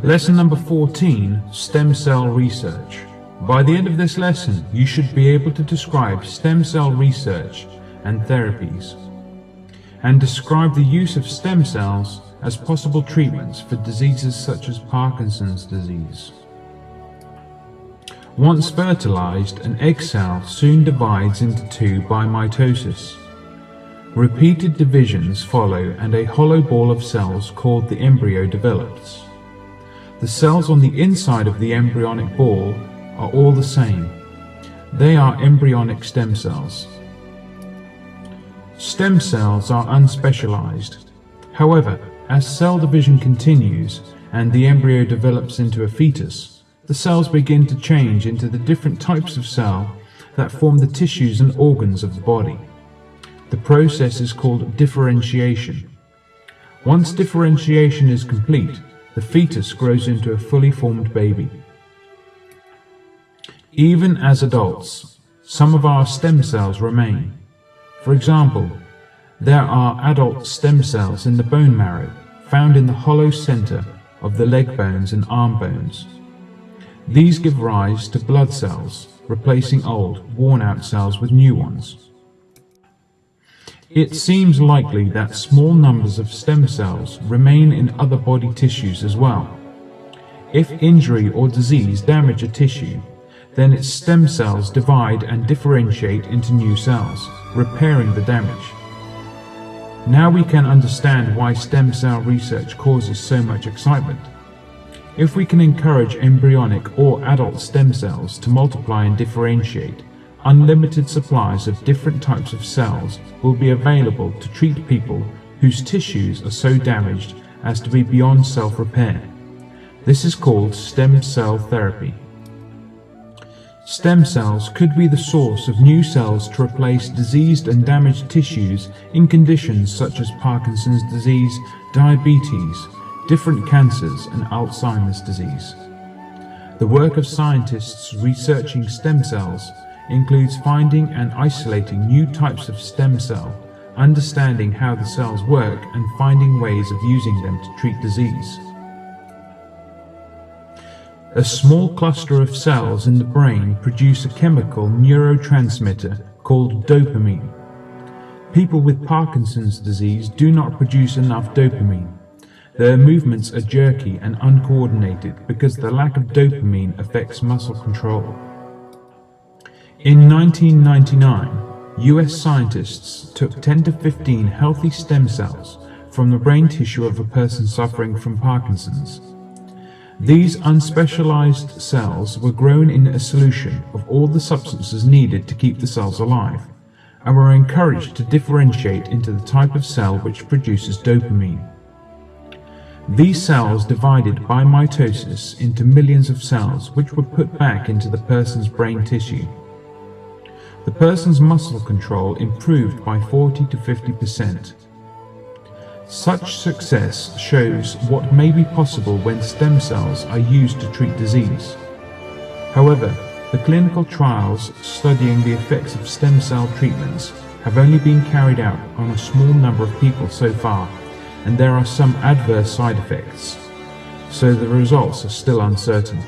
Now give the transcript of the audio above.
Lesson number 14, stem cell research. By the end of this lesson, you should be able to describe stem cell research and therapies, and describe the use of stem cells as possible treatments for diseases such as Parkinson's disease. Once fertilized, an egg cell soon divides into two by mitosis. Repeated divisions follow and a hollow ball of cells called the embryo develops. The cells on the inside of the embryonic ball are all the same. They are embryonic stem cells. Stem cells are unspecialized. However, as cell division continues and the embryo develops into a fetus, the cells begin to change into the different types of cell that form the tissues and organs of the body. The process is called differentiation. Once differentiation is complete, the fetus grows into a fully formed baby. Even as adults, some of our stem cells remain. For example, there are adult stem cells in the bone marrow, found in the hollow center of the leg bones and arm bones. These give rise to blood cells, replacing old, worn-out cells with new ones. It seems likely that small numbers of stem cells remain in other body tissues as well. If injury or disease damage a tissue, then its stem cells divide and differentiate into new cells, repairing the damage. Now we can understand why stem cell research causes so much excitement. If we can encourage embryonic or adult stem cells to multiply and differentiate, unlimited supplies of different types of cells will be available to treat people whose tissues are so damaged as to be beyond self-repair. This is called stem cell therapy. Stem cells could be the source of new cells to replace diseased and damaged tissues in conditions such as Parkinson's disease, diabetes, different cancers, and Alzheimer's disease. The work of scientists researching stem cells includes finding and isolating new types of stem cell, understanding how the cells work, and finding ways of using them to treat disease. A small cluster of cells in the brain produce a chemical neurotransmitter called dopamine. People with Parkinson's disease do not produce enough dopamine. Their movements are jerky and uncoordinated because the lack of dopamine affects muscle control. In 1999, US scientists took 10 to 15 healthy stem cells from the brain tissue of a person suffering from Parkinson's. These unspecialized cells were grown in a solution of all the substances needed to keep the cells alive, and were encouraged to differentiate into the type of cell which produces dopamine. These cells divided by mitosis into millions of cells which were put back into the person's brain tissue. The person's muscle control improved by 40 to 50%. Such success shows what may be possible when stem cells are used to treat disease. However, the clinical trials studying the effects of stem cell treatments have only been carried out on a small number of people so far, and there are some adverse side effects, so the results are still uncertain.